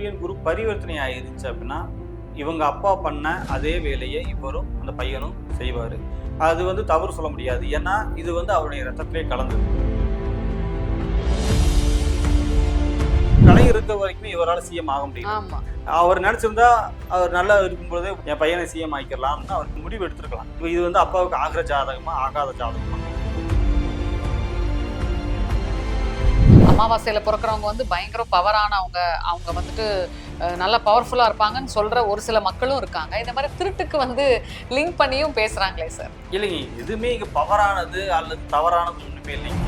சூரியன் குரு பரிவர்த்தனை ஆயிருச்சு அப்படின்னா இவங்க அப்பா பண்ண அதே வேலையை இவரும் அந்த பையனும் செய்வாரு. அது தவறு சொல்ல முடியாது. ஏன்னா இது அவருடைய ரத்தத்திலே கலந்தது. கலை இருக்க வரைக்குமே இவரால் சிஎம் ஆக முடியும். அவர் நினைச்சிருந்தா அவர் நல்லா இருக்கும்போதே என் பையனை சிஎம் ஆக்கிடலாம்னு அவர் முடிவு எடுத்திருக்கலாம். இது அப்பாவுக்கு ஆகிற ஜாதகமா ஆகாத ஜாதகமா? அமாவாசையில பிறக்கிறவங்க பயங்கர பவரானவங்க, அவங்க நல்லா பவர்ஃபுல்லா இருப்பாங்கன்னு சொல்ற ஒரு சில மக்களும் இருக்காங்க. இந்த மாதிரி திருட்டுக்கு லிங்க் பண்ணியும் பேசுறாங்களே சார். இல்லைங்க, எதுவுமே இங்க பவரானது அல்லது தவறானது ஒண்ணுமே இல்லைங்க.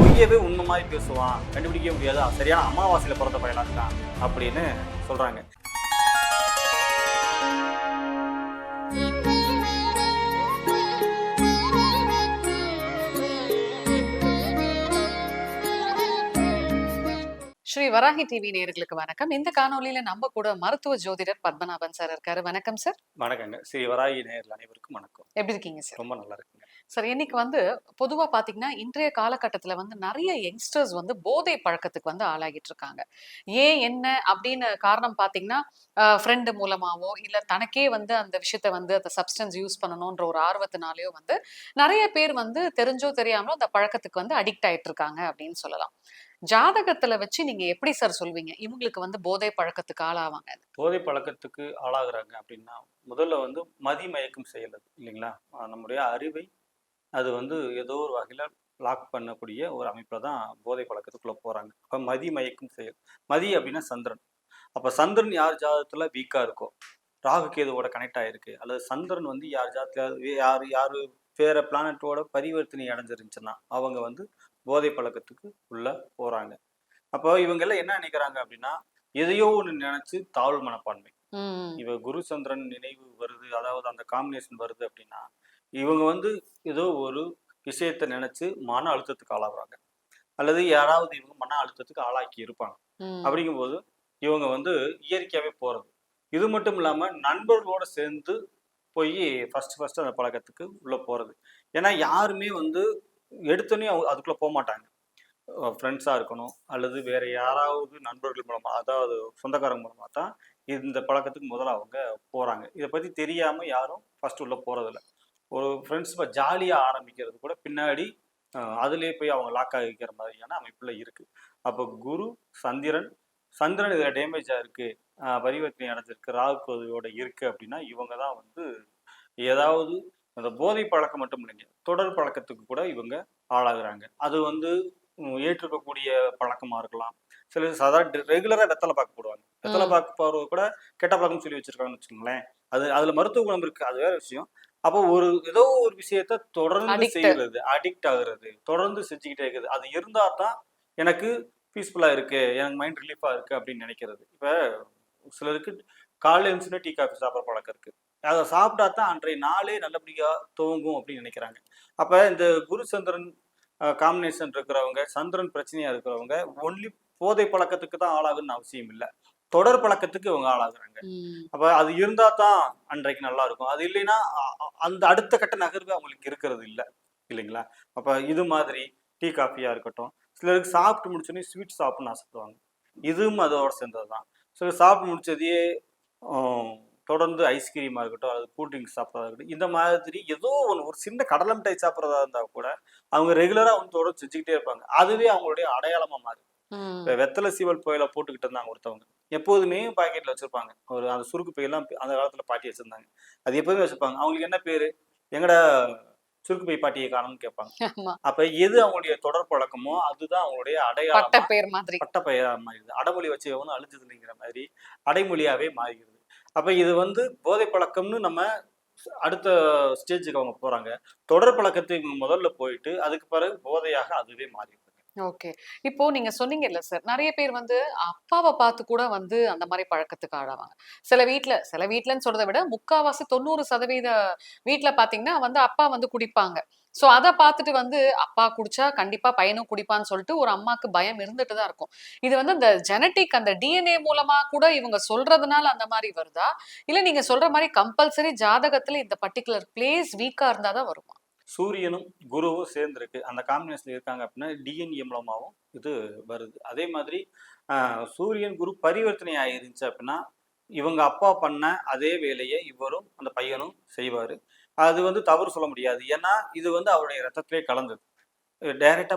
பொய்யவே உண்மை மாதிரி பேசுவான், கண்டுபிடிக்க முடியாது, சரியான அமாவாசையில பிறந்த பையனா இருக்கான் அப்படின்னு சொல்றாங்க. ஸ்ரீ வராகி டிவி நேயர்களுக்கு வணக்கம். இந்த காணொலியில நம்ம கூட மருத்துவ ஜோதிடர் பத்மநாபன் சார் இருக்காரு. வணக்கம் சார். வணக்கங்க. ஸ்ரீ வராகி நேயர்கள் அனைவருக்கும் வணக்கம். எப்படி இருக்கீங்க சார்? ரொம்ப நல்லா இருக்குங்க சார். இன்னைக்கு பொதுவா பாத்தீங்கன்னா இன்றைய காலகட்டத்துல நிறைய யங்ஸ்டர்ஸ் போதை பழக்கத்துக்கு ஆளாகிட்டு இருக்காங்க. ஏன் என்ன அப்படின்னு காரணம் பாத்தீங்கன்னா ஃப்ரெண்டு மூலமாவோ இல்ல தனக்கே அந்த விஷயத்த அந்த சப்ஸ்டன்ஸ் யூஸ் பண்ணணும்ன்ற ஒரு ஆர்வத்தினாலேயோ நிறைய பேர் தெரிஞ்சோ தெரியாமலோ அந்த பழக்கத்துக்கு அடிக்ட் ஆயிட்டு இருக்காங்க அப்படின்னு சொல்லலாம். ஜாதகத்துல வச்சு நீங்க எப்படி சார் சொல்வீங்க இவங்களுக்கு போதை பழக்கத்துக்கு ஆளாவாங்க? போதை பழக்கத்துக்கு ஆளாகிறாங்க அப்படின்னா முதல்ல மதிமயக்கம் செய்யறது இல்லைங்களா? நம்முடைய அறிவை அது ஏதோ ஒரு வகையில லாக் பண்ணக்கூடிய ஒரு அமைப்புல தான் போதை பழக்கத்துக்குள்ள போறாங்க. அப்ப மதிமயக்கம் செயல். மதி அப்படின்னா சந்திரன். அப்ப சந்திரன் யார் ஜாதகத்துல வீக்கா இருக்கோ, ராகு கேதுவோட கனெக்ட் ஆயிருக்கு, அல்லது சந்திரன் யார் ஜாதகத்துல யாரு வேற பிளானட்டோட பரிவர்த்தனை அடைஞ்சிருந்துச்சுன்னா அவங்க போதை பழக்கத்துக்கு உள்ள போறாங்க. அப்போ இவங்க எல்லாம் என்ன நினைக்கிறாங்க அப்படின்னா, எதையோ ஒண்ணு நினைச்சு தாழ்வு மனப்பான்மை. இவ குரு சந்திரன் நினைவு வருது, அதாவது அந்த காம்பினேஷன் வருது அப்படின்னா இவங்க ஏதோ ஒரு விஷயத்த நினைச்சு மன அழுத்தத்துக்கு ஆளாகிறாங்க, அல்லது யாராவது இவங்க மன அழுத்தத்துக்கு ஆளாக்கி இருப்பாங்க. அப்படிங்கும்போது இவங்க இயற்கையாவே போறது. இது மட்டும் இல்லாம நண்பர்களோட சேர்ந்து போய் ஃபர்ஸ்ட் அந்த பழக்கத்துக்கு உள்ள போறது. ஏன்னா யாருமே எடுத்தோன்னே அதுக்குள்ள போக மாட்டாங்க. ஃப்ரெண்ட்ஸா இருக்கணும் அல்லது வேற யாராவது நண்பர்கள் மூலமா, அதாவது சொந்தக்காரங்க மூலமா தான் இந்த பழக்கத்துக்கு முதல்ல அவங்க போறாங்க. இதை பத்தி தெரியாம யாரும் ஃபர்ஸ்ட் உள்ள போறதில்ல. ஒரு ஃப்ரெண்ட்ஸ் ஜாலியா ஆரம்பிக்கிறது கூட பின்னாடி அதுலேயே போய் அவங்க லாக் ஆகிக்கிற மாதிரியான அமைப்புல இருக்கு. அப்போ குரு சந்திரன் இதுல டேமேஜா இருக்கு, பரிவர்த்தனை அடைஞ்சிருக்கு, ராகு கேதுவோட இருக்கு அப்படின்னா இவங்க தான் ஏதாவது அந்த போதை பழக்கம் மட்டும் இல்லைங்க, தொடர் பழக்கத்துக்கு கூட இவங்க ஆளாகிறாங்க. அது ஏற்றுக்கக்கூடிய பழக்கமா இருக்கலாம். சில சாதாரண ரெகுலரா வெத்தலை பாக்கு போடுவாங்க. வெத்தலை பாக்கு போறது கூட கெட்ட பழக்கம் சொல்லி வச்சிருக்காங்கன்னு வச்சுக்கோங்களேன். அதுல மருத்துவ குணம் இருக்கு, அது வேற விஷயம். அப்போ ஏதோ ஒரு விஷயத்த தொடர்ந்து செய்யறது, அடிக்ட் ஆகுறது, தொடர்ந்து செஞ்சுக்கிட்டே இருக்குது. அது இருந்தா தான் எனக்கு பீஸ்ஃபுல்லா இருக்கு, எனக்கு மைண்ட் ரிலீஃபா இருக்கு அப்படின்னு நினைக்கிறது. இப்ப சிலருக்கு காலையில எழுந்துச்சுன்னா டீ காஃபி சாப்பிட்ற பழக்கம் இருக்கு. அதை சாப்பிட்டா தான் அன்றைய நாளே நல்லபடியா துவங்கும் அப்படின்னு நினைக்கிறாங்க. அப்ப இந்த குரு சந்திரன் காம்பினேஷன் இருக்கிறவங்க, சந்திரன் பிரச்சனையா இருக்கிறவங்க ஒன்லி போதை பழக்கத்துக்கு தான் ஆளாகுன்னு அவசியம் இல்லை, தொடர் பழக்கத்துக்கு இவங்க ஆளாகுறாங்க. அப்ப அது இருந்தா தான் அன்றைக்கு நல்லா இருக்கும். அது இல்லைன்னா அந்த அடுத்த கட்ட நகர்வு அவங்களுக்கு இருக்கிறது இல்லை, இல்லைங்களா? அப்ப இது மாதிரி டீ காஃபியா இருக்கட்டும், சிலருக்கு சாப்பிட்டு முடிச்சோடனே ஸ்வீட் சாப்பிட்ணும்னு ஆசைப்படுவாங்க, இதுவும் அதோட சேர்ந்ததுதான். சிலர் சாப்பிட்டு முடிச்சதையே தொடர்ந்து ஐஸ்கிரீமா இருக்கட்டும் அல்லது கூல்ட்ரிங்க்ஸ் சாப்பிட்றதா இருக்கட்டும், இந்த மாதிரி ஏதோ ஒரு சின்ன கடலை மிட்டாய் சாப்பிட்றதா இருந்தா கூட அவங்க ரெகுலரா தொடர்ந்து செஞ்சுக்கிட்டே இருப்பாங்க. அதுவே அவங்களுடைய அடையாளமா மாறி. இப்ப வெத்தலை சீவல் புயல போட்டுக்கிட்டு இருந்தாங்க ஒருத்தவங்க, எப்போதுமே பாக்கெட்ல வச்சிருப்பாங்க. அந்த சுருக்கு பையெல்லாம் அந்த காலத்துல பாட்டி வச்சிருந்தாங்க, அது எப்போதுமே வச்சிருப்பாங்க. அவங்களுக்கு என்ன பேரு, எங்கட சுருக்கு பை பாட்டியை காணும்னு கேட்பாங்க. அப்ப எது அவங்களுடைய தொடர் பழக்கமோ அதுதான் அவங்களுடைய அடையாளம், பட்ட பெயரா மாறிடுது. அடைமொழி வச்சு எவனும் அழிஞ்சது இல்லைங்கிற மாதிரி அடைமொழியாவே மாறிடுது. அப்ப இது போதை பழக்கம்னு நம்ம அடுத்த ஸ்டேஜுக்கு அவங்க போறாங்க. தொடர் பழக்கத்துக்கு முதல்ல போயிட்டு அதுக்கு பிறகு போதையாக அதுவே மாறிடுது. ஓகே. இப்போ நீங்க சொன்னீங்கல்ல சார், நிறைய பேர் அப்பாவை பார்த்து கூட அந்த மாதிரி பழக்கத்துக்கு ஆளாவாங்க. சில வீட்லன்னு சொல்றதை விட 90% வீட்ல பாத்தீங்கன்னா அப்பா குடிப்பாங்க. சோ அத பார்த்துட்டு அப்பா குடிச்சா கண்டிப்பா பையனும் குடிப்பான்னு சொல்லிட்டு ஒரு அம்மாக்கு பயம் இருந்துட்டு தான் இருக்கும். இது அந்த ஜெனட்டிக், அந்த டிஎன்ஏ மூலமா கூட இவங்க சொல்றதுனால அந்த மாதிரி வருதா, இல்ல நீங்க சொல்ற மாதிரி கம்பல்சரி ஜாதகத்துல இந்த பர்டிகுலர் பிளேஸ் வீக்கா இருந்தாதான் வருமா? சூரியனும் குருவும் சேர்ந்துருக்கு அந்த காம்பினேஷன் இருக்காங்க அப்படின்னா டிஎன்ஏ மூலமாகவும் இது வருது. அதே மாதிரி சூரியன் குரு பரிவர்த்தனை ஆயிருந்துச்சு அப்படின்னா இவங்க அப்பா பண்ண அதே வேலையை இவரும் அந்த பையனும் செய்வார். அது வந்து தவறு சொல்ல முடியாது. ஏன்னா இது வந்து அவருடைய ரத்தத்திலே கலந்தது. டைரக்டா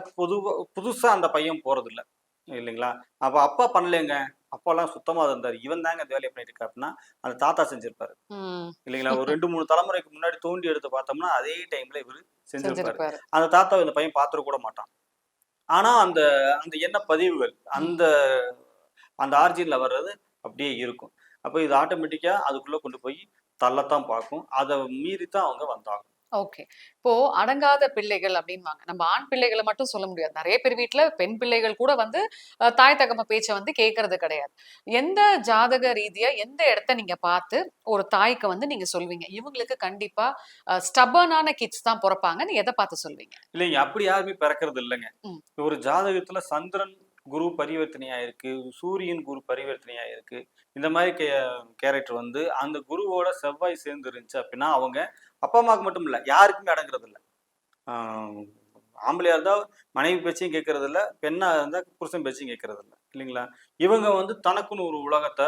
புதுசா அந்த பையன் போறதில்ல. இல்லைங்களா? அப்ப அப்பா பண்ணலேங்க. அப்பாலாம் சுத்தமா இருந்தாரு. இவன் தாங்க இந்த வேலைய பண்ணிட்டு இருக்கா அப்படின்னா, அந்த தாத்தா செஞ்சிருப்பாரு. ம். இல்லைங்களா? ஒரு 2, 3 தலைமுறைக்கு முன்னாடி தோண்டி எடுத்து பார்த்தோம்னா, அதே டைம்ல இவரு செஞ்சிருப்பாரு. செஞ்சிருப்பாரு. அந்த தாத்தாவ இந்த பையன் பார்த்துற கூட மாட்டான். ஆனா, அந்த அந்த எண்ண பதிவுகள், ம். அந்த அந்த ஆரிஜின்ல வர்றது அப்படியே இருக்கும். அப்ப இது ஆட்டோமேட்டிக்கா அதுக்குள்ள கொண்டு போய் தள்ளத்தான் பார்க்கும். அத மீறி தான் அவங்க வந்தாகணும். ஓகே. இப்போ அடங்காத பிள்ளைகள் அப்டின்னுவாங்க. நம்ம ஆண் பிள்ளைகள மட்டும் சொல்ல முடியாது. நெறைய பேர் வீட்ல பெண் பிள்ளைகள் கூட வந்து தாய் தகப்ப பேச்ச வந்து கேட்கறது கிடையாது. எந்த ஜாதக ரீதியா எந்த இடத்த நீங்க பார்த்து ஒரு தாய்க்கு வந்து நீங்க சொல்வீங்க? இவங்களுக்கு கண்டிப்பா ஸ்டபர்னான கிட்ஸ் தான் பொறப்பாங்கன்னு எத பார்த்து சொல்வீங்க? இல்லைங்க. அப்படி யாருமே பிறக்கறது இல்லங்க. ம். ஒரு ஜாதகத்துல சந்திரன் குரு பரிவர்த்தனையா இருக்கு. சூரியன் குரு பரிவர்த்தனையா இருக்கு. இந்த மாரி கேரக்டர் வந்து அந்த குருவோட செவ்வாய் சேர்ந்து இருந்துச்சு அப்படின்னா, அவங்க அப்பா, அம்மாவுக்கு மட்டும் இல்ல. யாருக்குமே அடங்குறது இல்ல. ஆ ஆம்பளையா இருந்தா மனைவி பேச்சையும் கேட்கறது இல்ல. பெண்ணா இருந்தா புருஷன் பேச்சையும் கேட்கறது இல்ல. இல்லைங்களா? இவங்க வந்து தனக்குன்னு ஒரு உலகத்த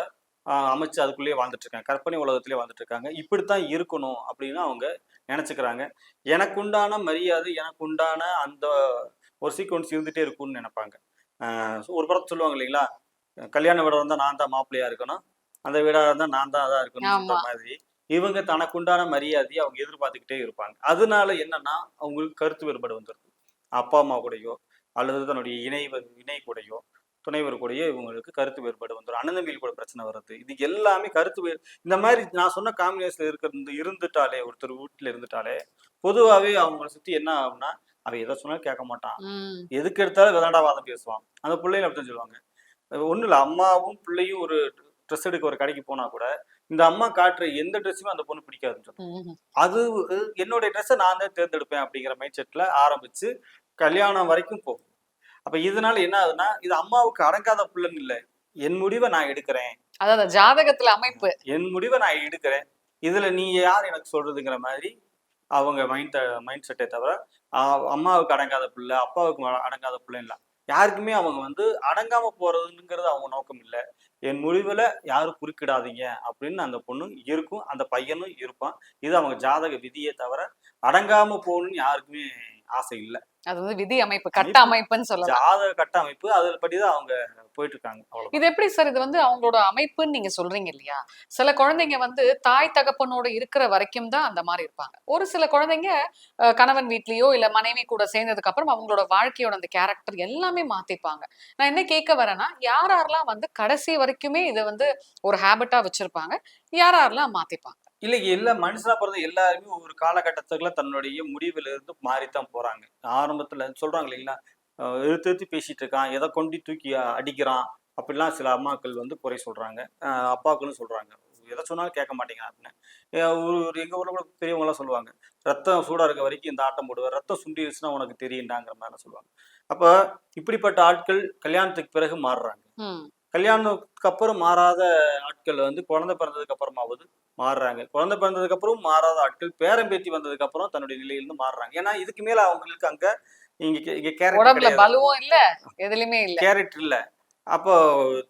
அமைச்சு அதுக்குள்ளேயே வாழ்ந்துட்டு இருக்காங்க. கற்பனை உலகத்திலேயே வாழ்ந்துட்டு இருக்காங்க. இப்படித்தான் இருக்கணும் அப்படின்னு அவங்க நெனச்சுக்கிறாங்க. எனக்குண்டான மரியாதை, எனக்குண்டான அந்த ஒரு சீக்வென்ஸ் இருந்துட்டே இருக்கும்னு நெனைப்பாங்க. ஒரு படத்துல சொல்லுவாங்க இல்லைங்களா? கல்யாண வீடா இருந்தா நான் தான் மாப்பிள்ளையா இருக்கணும். அந்த வீடா இருந்தா நான் தான் அதா இருக்கணும்னு சொல்ற ஆமா. மாதிரி, இவங்க தனக்குண்டான மரியாதைய அவங்க எதிர்பார்த்துக்கிட்டே இருப்பாங்க. அதனால என்னன்னா, அவங்களுக்கு கருத்து வேறுபாடு வந்துருது. அப்பா, அம்மா கூடயோ, அல்லது தன்னுடைய இணை கூடயோ, துணைவர் கூடயோ இவங்களுக்கு கருத்து வேறுபாடு வந்துரும். அண்ணன் தம்பிகள் கூட பிரச்சனை வர்றது. இது எல்லாமே இந்த மாரி நான் சொன்ன காம்பினேஷன்ல இருந்துட்டாலே, ஒருத்தர் வீட்ல இருந்துட்டாலே, பொதுவாவே அவங்கள சுத்தி என்ன ஆகும்னா, அவன் எத சொன்னாலும் கேட்க மாட்டான். ம். எதுக்கு எடுத்தாலும் விதண்டாவாதம் பேசுவான். அந்த புள்ளையும் அப்படித்தான் சொல்லுவாங்க. ஒண்ணும் இல்ல. அம்மாவும், பிள்ளையும் ஒரு ட்ரெஸ் எடுக்க ஒரு கடைக்கு போனா கூட, இந்த அம்மா காட்டுற எந்த ட்ரெஸ்ஸுமே அந்த பொண்ணு பிடிக்காதுன்னு சொல்லும். ம்ஹ்ம். அது என்னுடைய ட்ரெஸ்ஸ நான் தான் தேர்ந்தெடுப்பேன் அப்படிங்கிற மைண்ட் செட்ல ஆரம்பிச்சு, கல்யாணம் வரைக்கும் போகும். அப்ப இதனால என்ன ஆகுதுன்னா, இது அம்மாவுக்கு அடங்காத புள்ளன்னு இல்ல. என் முடிவ நான் எடுக்கிறேன். அதான் ஜாதகத்துல அமைப்பு. என் முடிவ நான் எடுக்கிறேன். இதுல நீ யார் எனக்கு சொல்றதுங்கிற மாதிரி அவங்க மைண்ட் செட்டே தவிர, அ அம்மாவுக்கு அடங்காத புள்ள, அப்பாவுக்கு அடங்காத புள்ளன்னு இல்ல. யாருக்குமே அவங்க வந்து அடங்காம போறதுங்கிறது அவங்க நோக்கம் இல்ல. என் முடிவுல யாரும் குறுக்கிடாதீங்க அப்படின்னு அந்த பொண்ணு இருக்கும். அந்த பையனும் இருப்பான். இது அவங்க ஜாதக விதியே தவிர, அடங்காம போகணும்னு யாருக்குமே ஆசை இல்ல. அது வந்து விதி அமைப்பு, கட்ட அமைப்பு அமைப்புன்னு சொல்லலாம். ஜாதக கட்டமைப்பு அதுபடிதான் அவங்க போயிட்டு இருக்காங்க. அவ்வளவுதான். இது எப்படி சார்? இது வந்து அவங்களோட அமைப்புன்னு நீங்க சொல்றீங்க இல்லையா? சில குழந்தைங்க வந்து தாய் தகப்பனோட இருக்கிற வரைக்கும் தான் அந்த மாரி இருப்பாங்க. ஒரு சில குழந்தைங்க கணவன் வீட்லயோ, இல்ல மனைவி கூட சேர்ந்ததுக்கு அப்புறம் அவங்களோட வாழ்க்கையோட அந்த கேரக்டர் எல்லாமே மாத்திப்பாங்க. நான் என்ன கேட்க வரேன்னா, யார் யாரெல்லாம் வந்து கடைசி வரைக்குமே இத வந்து ஒரு ஹேபிட்டா வச்சிருப்பாங்க? யார் யாரெல்லாம் மாத்திப்பாங்க? இல்ல எல்லா மனுஷனா பிறந்த எல்லாருமே ஒரு காலகட்டத்துல தன்னுடைய முடிவுல இருந்து மாறித்தான் போறாங்க. ஆரம்பத்துல சொல்றாங்க இல்லைங்களா? எதிர்த்து எதிர்த்து பேசிட்டு இருக்கான். எத கொண்டு தூக்கி அடிக்கிறான். அப்படிலாம் சில அம்மாக்கள் வந்து குறை சொல்றாங்க. அப்பாக்களும் சொல்றாங்க. எத சொன்னாலும் கேட்க மாட்டேங்கிறான் அப்படின்னு. ஒரு ஒரு எங்க ஊர்ல கூட பெரியவங்கலாம் சொல்லுவாங்க. ரத்தம் சூடா இருக்க வரைக்கும் இந்த ஆட்டம் போடுவேன். ரத்தம் சுண்டிருச்சுன்னா உனக்கு தெரியும்டாங்கிற மாதிரிலாம் சொல்லுவாங்க. அப்ப இப்படிப்பட்ட ஆட்கள் கல்யாணத்துக்கு பிறகு மாறுறாங்க. ம். கல்யாணத்துக்கு அப்புறம் மாறாத ஆட்கள் வந்து குழந்தை பிறந்ததுக்கு அப்புறமாவது மாறுறாங்க. குழந்தை பிறந்ததுக்கு அப்புறம் மாறாத ஆட்கள் பேரன் பேத்தி வந்ததுக்கு அப்புறம் தன்னுடைய நிலையிலிருந்து மாறுறாங்க. ஏன்னா இதுக்கு மேல அவங்களுக்கு அங்க இங்க கேரக்டர் உடம்புல கிடையாது. பலுவும் இல்ல, எதுலயுமே இல்ல. கேரக்டர் இல்ல. அப்போ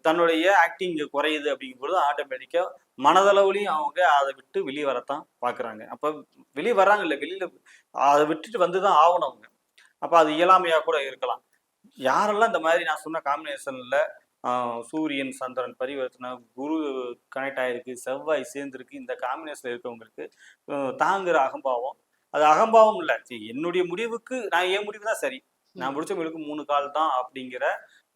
தன்னுடைய ஆக்டிங் குறையுது அப்படிங்கும்போது ஆட்டோமேட்டிக்கா மனதளவுலயும் அவங்க அத விட்டு வெளிய வரத்தான் பார்க்குறாங்க. அப்ப வெளிய வர்றாங்கல்ல, வெளியில அத விட்டுட்டு வந்து தான் ஆவணும் அவங்க. அப்ப அது இயலாமையா கூட இருக்கலாம். யாரெல்லாம் இந்த மாதிரி நான் சொன்ன காம்பினேஷன்ல சூரியன், சந்திரன் பரிவர்த்தனை, குரு கனெக்ட் ஆயிருக்கு, செவ்வாய் சேர்ந்திருக்கு. இந்த காம்பினேஷன்ல இருக்கவங்களுக்கு தாங்குற அகம்பாவம். அது அகம்பாவம் இல்ல. என்னுடைய முடிவுக்கு நான் என் முடிவு தான் சரி. நான் ம். முடிச்சவங்களுக்கு 3 கால் தான் அப்படிங்கிற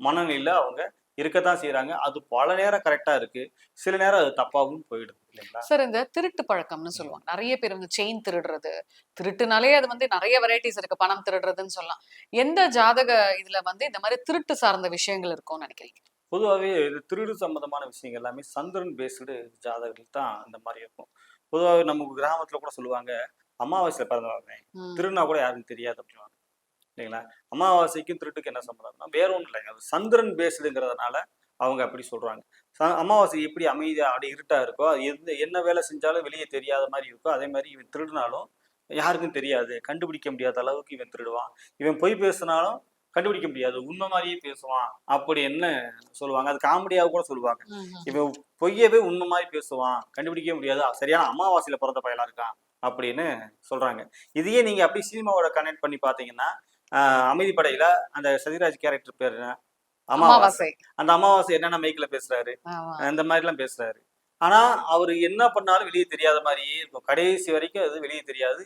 மனநிலையில அவங்க இருக்கத்தான் செய்றாங்க. அது பல நேரம் கரெக்ட்டா இருக்கு. சில நேரம் அது தப்பாவும் போயிடுது இல்லைங்களா? சார் இந்த திருட்டு பழக்கம்னு ம். சொல்லுவாங்க. நெறைய பேர் வந்து செயின் திருடுறது. திருட்டுனாலே அது வந்து நெறைய வெரைட்டீஸ் இருக்கு. பணம் திருடுறதுன்னு சொல்லலாம். எந்த ஜாதக இதுல வந்து இந்த மாரி திருட்டு சார்ந்த விஷயங்கள் இருக்கும்னு நெனைக்கிறீங்க? பொதுவாவே இது திருடு சம்பந்தமான விஷயங்கள் எல்லாமே சந்திரன் பேஸ்டு ஜாதகங்கள் தான் இந்த மாரி இருக்கும். பொதுவாவே நம்ம கிராமத்துல கூட சொல்லுவாங்க, அமாவாசையில பிறந்தவன் ம். திருடுனா கூட யாருக்கும் தெரியாது அப்படின்னுவாங்க. இல்லைங்களா? அமாவாசைக்கும் திருட்டுக்கும் என்ன சம்மந்தம்னா, வேற ஒண்ணும் இல்லைங்க. அது சந்திரன் பேஸ்டுங்கிறதுனால அவங்க அப்படி சொல்றாங்க. அமாவாசை எப்படி அமைதியா அப்படியே இருட்டா இருக்கோ, அது என்ன வேலை செஞ்சாலும் வெளிய தெரியாத மாரி இருக்கோ, அதே மாரி இவன் திருடுனாலும் யாருக்கும் தெரியாது, கண்டுபிடிக்க முடியாத அளவுக்கு இவன் திருடுவான், இவன் பொய் பேசினாலும் கண்டுபிடிக்க முடியாது, உண்மை மாதிரியே பேசுவான் அப்படின்னு சொல்லுவாங்க. அது காமெடியாக கூட சொல்லுவாங்க. இவன் பொய்யவே உண்மை மாதிரி பேசுவான், கண்டுபிடிக்க முடியாது, சரியான அமாவாசையில பிறந்த பயலா இருக்கான் அப்படின்னு சொல்றாங்க. இதையே நீங்க அப்படி சினிமாவோட கனெக்ட் பண்ணி பாத்தீங்கன்னா, அமைதிப்படையில அந்த சத்யராஜ் கேரக்டர் பேரு அமாவாசை. அந்த அமாவாசை என்னென்ன மைக்ல பேசுறாரு, இந்த மாதிரி எல்லாம் பேசுறாரு. ஆனா அவரு என்ன பண்ணாலும் வெளியே தெரியாத மாதிரியே இருக்கும். கடைசி வரைக்கும் அது வெளியே தெரியாது.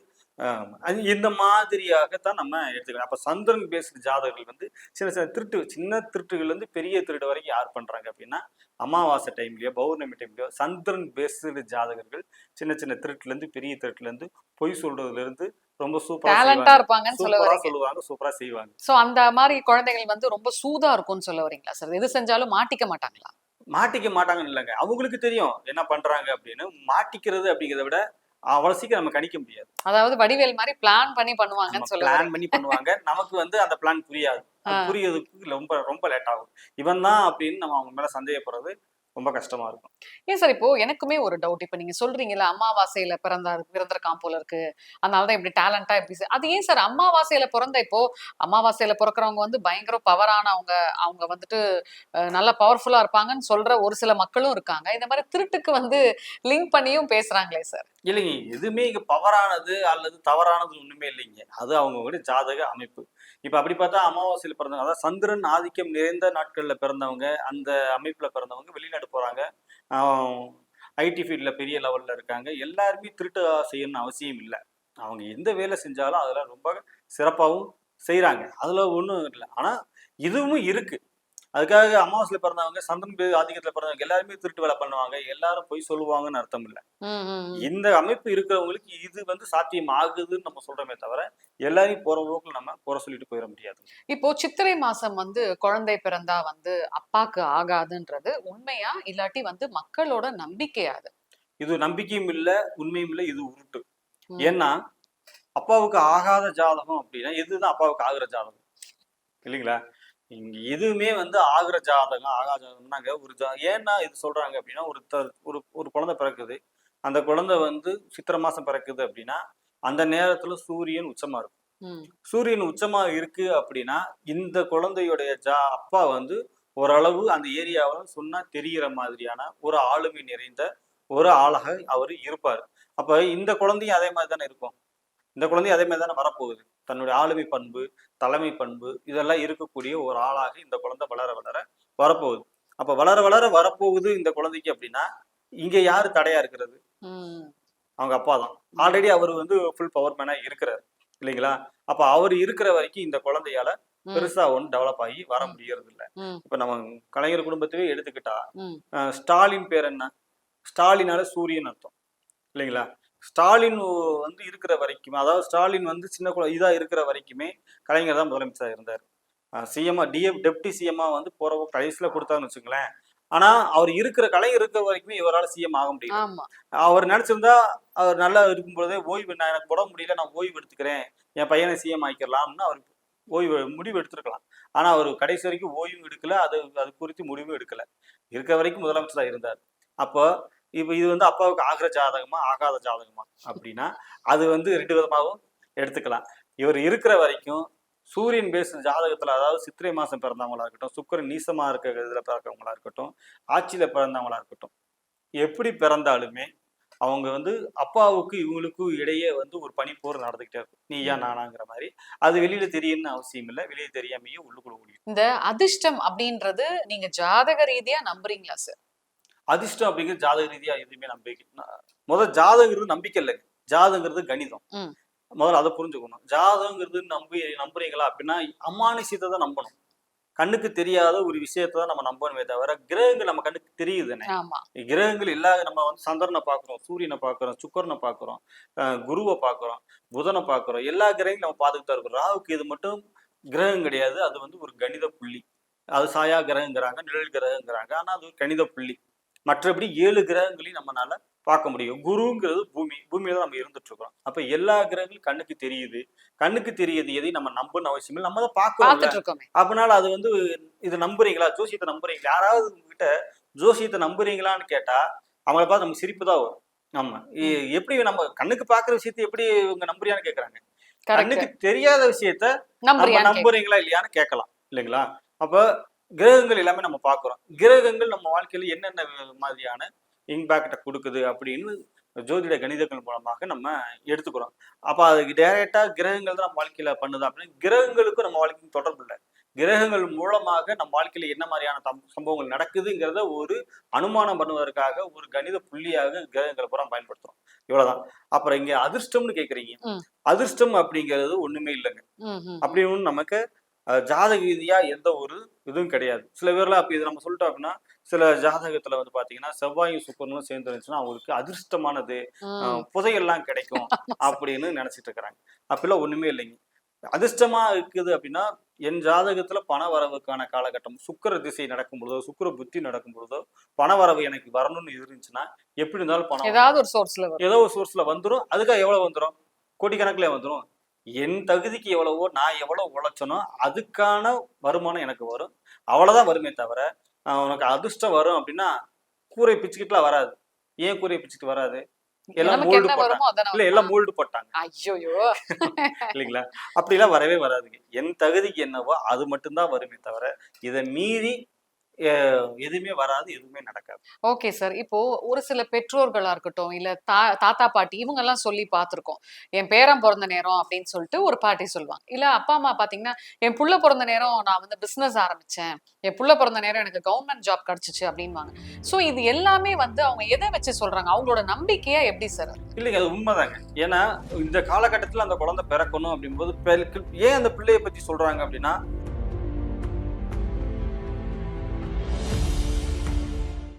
இந்த மாதிரியாகத்தான் நம்ம எடுத்துக்கலாம். அப்ப சந்திரன் பேஸ்டு ஜாதகர்கள் வந்து சின்ன திருட்டுகள் வந்து பெரிய திருட்டு வரைக்கும் யார் பண்றாங்க அப்படின்னா, அமாவாசை டைம்லயோ பௌர்ணமி டைம்லயோ சந்திரன் பேஸ்டு ஜாதகர்கள் சின்ன சின்ன திருட்டுல இருந்து பெரிய திருட்டுல இருந்து பொய் சொல்றதுல இருந்து ரொம்ப டேலண்டா இருப்பாங்கன்னு சூப்பரா சொல்லுவாங்க, சூப்பரா செய்வாங்க. சோ அந்த மாதிரி குழந்தைகள் வந்து ரொம்ப சூதா இருக்கும்னு சொல்ல வரீங்களா சார்? எது செஞ்சாலும் மாட்டிக்க மாட்டாங்களா? மாட்டிக்க மாட்டாங்கன்னு இல்லைங்க, அவங்களுக்கு தெரியும் என்ன பண்றாங்க அப்படின்னு. மாட்டிக்கிறது அப்படிங்கிறத விட அவ்வளவு சீக்கிரம் நம்ம கணிக்க முடியாது. அதாவது வடிவேல் மாதிரி பிளான் பண்ணி பண்ணுவாங்கன்னு சொல்ல பிளான் பண்ணி பண்ணுவாங்க. நமக்கு வந்து அந்த பிளான் புரியாது. புரியறதுக்கு ரொம்ப ரொம்ப லேட் ஆகும். இவன் தான் அப்படின்னு நம்ம அவங்க மேல சந்தேகப்படுறது ரொம்ப கஷ்டமா இருக்கும். ஏன் சார் இப்போ எனக்குமே ஒரு டவுட். இப்ப நீங்க சொல்றீங்கல்ல அமாவாசையில பிறந்திருக்கான் போல இருக்கு, அதனாலதான் இப்படி டேலண்டா இப்படி அது ஏன் சார் அமாவாசையில பிறந்த இப்போ அமாவாசையில பிறக்கிறவங்க வந்து பயங்கர பவரானவங்க, அவங்க வந்துட்டு நல்லா பவர்ஃபுல்லா இருப்பாங்கன்னு சொல்ற ஒரு சில மக்களும் இருக்காங்க. இந்த மாதிரி திருட்டுக்கு வந்து லிங்க் பண்ணியும் பேசுறாங்களே சார். இல்லைங்க, எதுவுமே இங்க பவரானது அல்லது தவறானது ஒண்ணுமே இல்லைங்க. அது அவங்களுடைய ஜாதக அமைப்பு. இப்ப அப்படி பார்த்தா அமாவாசையில பிறந்தவங்க, அதாவது சந்திரன் ஆதிக்கம் நிறைந்த நாட்கள்ல பிறந்தவங்க, அந்த அமைப்புல பிறந்தவங்க வெளிநாடு போறாங்க, ஐடி ஃபீல்ட்ல பெரிய லெவல்ல இருக்காங்க. எல்லாருமே திருட்டு செய்யணும்னு அவசியம் இல்லை. அவங்க எந்த வேலை செஞ்சாலும் அதுல ரொம்ப சிறப்பாகவும் செய்யறாங்க. அதுல ஒன்றும் இல்லை. ஆனா இதுவும் இருக்கு. அதுக்காக அமாவாசையில பிறந்தவங்க சந்திரன் ஆதிக்கத்துல பிறந்தவங்க எல்லாருமே திருட்டு வேலை பண்ணுவாங்க, எல்லாரும் பொய் சொல்லுவாங்கன்னு அர்த்தம் இல்லை. இந்த அமைப்பு இருக்கிறவங்களுக்கு இது வந்து சாத்தியம் ஆகுதுன்னு நம்ம சொல்றோமே தவிர எல்லாரையும் போற போக்குல நம்ம போற சொல்லிட்டு போயிட முடியாது. இப்போ சித்திரை மாசம் வந்து குழந்தை பிறந்தா வந்து அப்பாக்கு ஆகாதுன்றது உண்மையா, இல்லாட்டி வந்து மக்களோட நம்பிக்கையா? இது நம்பிக்கையும் இல்ல, உண்மையும் இல்ல, இது உருட்டு. ஏன்னா அப்பாவுக்கு ஆகாத ஜாதகம் அப்படின்னா எதுதான் அப்பாவுக்கு ஆகுற ஜாதகம் இல்லைங்களா? இங்க எதுவுமே வந்து ஆகுற ஜாதகம் ஆகாத ஜாதகம்னாங்க ஒரு ஏன்னா இது சொல்றாங்க அப்படின்னா, ஒரு ஒரு குழந்தை பிறக்குது, அந்த குழந்தை வந்து சித்திரை மாசம் பிறக்குது அப்படின்னா அந்த நேரத்துல சூரியன் உச்சமா இருக்கும். சூரியன் உச்சமா இருக்கு அப்படின்னா இந்த குழந்தையுடைய அப்பா வந்து ஓரளவு அந்த ஏரியாவில் சொன்னா தெரிகிற மாதிரியான ஒரு ஆளுமை நிறைந்த ஒரு ஆளாக அவர் இருப்பார். அப்ப இந்த குழந்தையும் அதே மாதிரி தானே இருக்கும். இந்த குழந்தையும் அதே மாதிரி தானே வரப்போகுது. தன்னுடைய ஆளுமை பண்பு, தலைமை பண்பு இதெல்லாம் இருக்கக்கூடிய ஒரு ஆளாக இந்த குழந்தை வளர வளர வரப்போகுது. அப்ப வளர வளர வரப்போகுது இந்த குழந்தைக்கு அப்படின்னா இங்க யாரு தடையா இருக்கிறது? அவங்க அப்பா தான். ஆல்ரெடி அவர் வந்து ஃபுல் பவர் மேனா இருக்கிறார் இல்லைங்களா? அப்ப அவர் இருக்கிற வரைக்கும் இந்த குழந்தையால பெருசா ஒன்றும் டெவலப் ஆகி வர முடியறது இல்லை. இப்ப நம்ம கலைஞர் குடும்பத்தையே எடுத்துக்கிட்டா ஸ்டாலின் பேர் என்ன? ஸ்டாலினால சூரியன் அர்த்தம் இல்லைங்களா? ஸ்டாலின் வந்து இருக்கிற வரைக்கும், அதாவது ஸ்டாலின் வந்து சின்ன இதா இருக்கிற வரைக்குமே கலைஞர் தான் முதலமைச்சராக இருந்தார். சிஎம்மா டெப்டி சிஎம்மா வந்து போற கடைசியில கொடுத்தாருன்னு வச்சுங்களேன். ஆனா அவர் இருக்கிற கலைஞர் இருக்கிற வரைக்குமே இவரால் சிஎம் ஆக முடியும். அவர் நினைச்சிருந்தா அவர் நல்லா இருக்கும்போதே ஓய்வு, நான் எனக்கு போட முடியல, நான் ஓய்வு எடுத்துக்கிறேன், என் பையனை சிஎம் ஆக்கிடலாம்னு அவர் ஓய்வு முடிவு எடுத்திருக்கலாம். ஆனா அவர் கடைசி வரைக்கும் ஓய்வும் எடுக்கல, அது குறித்து முடிவும் எடுக்கல. இருக்கிற வரைக்கும் முதலமைச்சராக இருந்தார். அப்போ இப்ப இது வந்து அப்பாவுக்கு ஆகிற ஜாதகமா ஆகாத ஜாதகமா அப்படின்னா அது வந்து 2 விதமாகவும் எடுத்துக்கலாம். இவர் இருக்கிற வரைக்கும் சூரியன் பேஸ் ஜாதகத்துல, அதாவது சித்திரை மாசம் பிறந்தவங்களா இருக்கட்டும், சுக்கிரன் நீசமா இருக்க இதுல பிறந்தவங்களா இருக்கட்டும், ஆட்சியில பிறந்தவங்களா இருக்கட்டும், எப்படி பிறந்தாலுமே அவங்க வந்து அப்பாவுக்கு இவங்களுக்கும் இடையே வந்து ஒரு பனிப்போர் நடந்துகிட்டே இருக்கும். நீயா நானாங்கிற மாதிரி. அது வெளியில தெரியணும்னு அவசியம் இல்லை, வெளியே தெரியாமையே உள்ளுக்குள்ள ஓடிடும். இந்த அதிர்ஷ்டம் அப்படின்றது நீங்க ஜாதக ரீதியா நம்புறீங்களா சார்? அதிர்ஷ்டம் அப்படிங்கிறது ஜாதக ரீதியா எதுவுமே நம்பிக்கை. முதல் ஜாதகங்கிறது நம்பிக்கை இல்லைங்க, ஜாதகங்கிறது கணிதம். முதல்ல அதை புரிஞ்சுக்கணும். ஜாதகங்கிறது நம்புறீங்களா அப்படின்னா அமானுஷத்தை தான் நம்பணும். கண்ணுக்கு தெரியாத ஒரு விஷயத்தான் நம்ம நம்பணுமே தவிர கிரகங்கள் நம்ம கண்ணுக்கு தெரியுதுன்னு. கிரகங்கள் இல்லாத நம்ம வந்து சந்திரனை பாக்குறோம், சூரியனை பாக்குறோம், சுக்கரனை பாக்குறோம், குருவை பாக்குறோம், புதனை பாக்குறோம், எல்லா கிரகங்களும் நம்ம பார்த்துட்டு தான் இருக்கோம். ராகுக்கு இது மட்டும் கிரகம் கிடையாது, அது வந்து ஒரு கணித புள்ளி. அது சாயா கிரகங்கிறாங்க, நிழல் கிரகங்கிறாங்க, ஆனா அது ஒரு கணித புள்ளி. மற்றபடி 7 கிரகங்களையும் நம்மளால பார்க்க முடியும். குருங்கிறது பூமியில தான் நம்ம இருந்துட்டு இருக்கோம். அப்ப எல்லா கிரகங்களும் கண்ணுக்கு தெரியுது. கண்ணுக்கு தெரியுது எதையும் நம்ம நம்பணும்னு அவசியம் இல்லை, நம்ம தான் பார்க்கணும். அதனால அது வந்து இதை நம்புறீங்களா, ஜோசியத்தை நம்புறீங்களா? யாராவது உங்ககிட்ட ஜோசியத்தை நம்புறீங்களான்னு கேட்டா அவங்கள பார்த்து நமக்கு சிரிப்பு தான் வரும். ஆமா. ம். எப்படி நம்ம கண்ணுக்கு பார்க்குற விஷயத்த எப்படி இவங்க நம்புறியான்னு கேட்குறாங்க. கரெக்ட். கண்ணுக்கு தெரியாத விஷயத்த நம்ம நம்புறியான்னு கேக்குறேன். நம்புறீங்களா இல்லையான்னு கேட்கலாம். இல்லைங்களா? அப்ப கிரகங்கள் எல்லாமே நம்ம பார்க்குறோம். கிரகங்கள் நம்ம வாழ்க்கையில என்னென்ன மாதிரியான இம்பேக்ட்ட குடுக்குது அப்படின்னு ஜோதிட கணிதங்கள் மூலமாக நம்ம எடுத்துக்கிறோம். அப்ப அதுக்கு டைரக்ட்டா கிரகங்கள் தான் நம்ம வாழ்க்கையில பண்ணுதா அப்படின்னா, கிரகங்களுக்கும் நம்ம வாழ்க்கைக்கும் தொடர்பு இல்ல. கிரகங்கள் மூலமாக நம்ம வாழ்க்கையில என்ன மாரியான சம்பவங்கள் நடக்குதுங்கிறத ஒரு அனுமானம் பண்ணுவதற்காக ஒரு கணித புள்ளியாக கிரகங்கள பூரா பயன்படுத்துறோம். இவ்வளவுதான். அப்புறம் இங்க அதிர்ஷ்டம்னு கேட்கிறீங்க. ம். அதிர்ஷ்டம் அப்படிங்கிறது ஒண்ணுமே இல்லங்க. ம். ம். அப்படி ஒண்ணும் நமக்கு ஜாதக ரீதியா எந்த ஒரு இதுவும் கிடையாது. சில பேர்லாம் அப்ப இத நம்ம சொல்லிட்டோம் அப்படின்னா, சில ஜாதகத்துல வந்து பாத்தீங்கன்னா, செவ்வாயும் சுக்கிரனும் சேர்ந்து இருந்துச்சுன்னா, அவங்களுக்கு அதிர்ஷ்டமானது, ம். புதையல்லாம் கிடைக்கும் ஆமா சார். அப்படின்னு நெனச்சிட்டு இருக்கிறாங்க. அப்படிலாம் ஒண்ணுமே இல்லைங்க. அதிர்ஷ்டமா இருக்குது அப்படின்னா, என் ஜாதகத்துல பண வரவுக்கான காலகட்டம், சுக்கிர திசை நடக்கும் பொழுதோ, சுக்கிர புத்தி நடக்கும் பொழுதோ, பண வரவு எனக்கு வரணும்னு இருந்துச்சுன்னா, எப்படி இருந்தாலும் பணம் ஏதாவது வந்துரும். ஒரு சோர்ஸ்ல வரும். ஏதோ ஒரு சோர்ஸ்ல வந்துரும். அதுக்காக எவ்வளவு வந்துரும்? கோடிக்கணக்குல வந்துரும். என் தகுதிக்கு எவ்வளவோ, நான் எவ்வளவு உழைச்சனோ, அதுக்கான வருமானம் எனக்கு வரும். அவ்வளவுதான் வருமே தவிர, உனக்கு அதிர்ஷ்டம் வரும் அப்படின்னா, கூரைய பிச்சுக்கிட்டுலாம் வராது. ஏன் கூரைய பிச்சுக்கிட்டு வராது? எல்லாம் நமக்கு மோல்டு என்ன போட்டாங்க. வருமோ அதானே இல்ல வருமா? எல்லாம் மோல்டு போட்டாங்க. ஐய்யய்யோ! இல்லைங்களா? அப்படிலாம் வரவே வராதுங்க. என் தகுதிக்கு என்னவோ அது மட்டும் தான் வருமே தவிர, இத மீறி எ எதுவுமே வராது, எதுவுமே நடக்காது. Okay sir. இப்போ ஒரு சில பெற்றோர்களா இருக்கட்டும், இல்ல தாத்தா, பாட்டி இவங்கலாம் சொல்லி பார்த்துருக்கோம். என் பேரன் பொறந்த நேரம் அப்படின்னு சொல்லிட்டு ஒரு பாட்டி சொல்லுவாங்க. இல்ல அப்பா, அம்மா பார்த்தீங்கன்னா, என் புள்ள பொறந்த நேரம் நான் வந்து பிசினஸ் ஆரம்பிச்சேன். என் புள்ள பொறந்த நேரம் எனக்கு கவர்ன்மென்ட் ஜாப் கிடைச்சுச்சு அப்படின்னுவாங்க. சோ இது எல்லாமே வந்து அவங்க எத வச்சு சொல்றாங்க? அவங்களோட நம்பிக்கையா எப்படி சார் அது? இல்லைங்க. அது உண்மைதாங்க. ஏன்னா, இந்த காலகட்டத்தில அந்த குழந்தை பிறக்கணும் அப்படிங்கும்போது, ஏன் அந்த பிள்ளைய பத்தி சொல்றாங்க அப்படின்னா,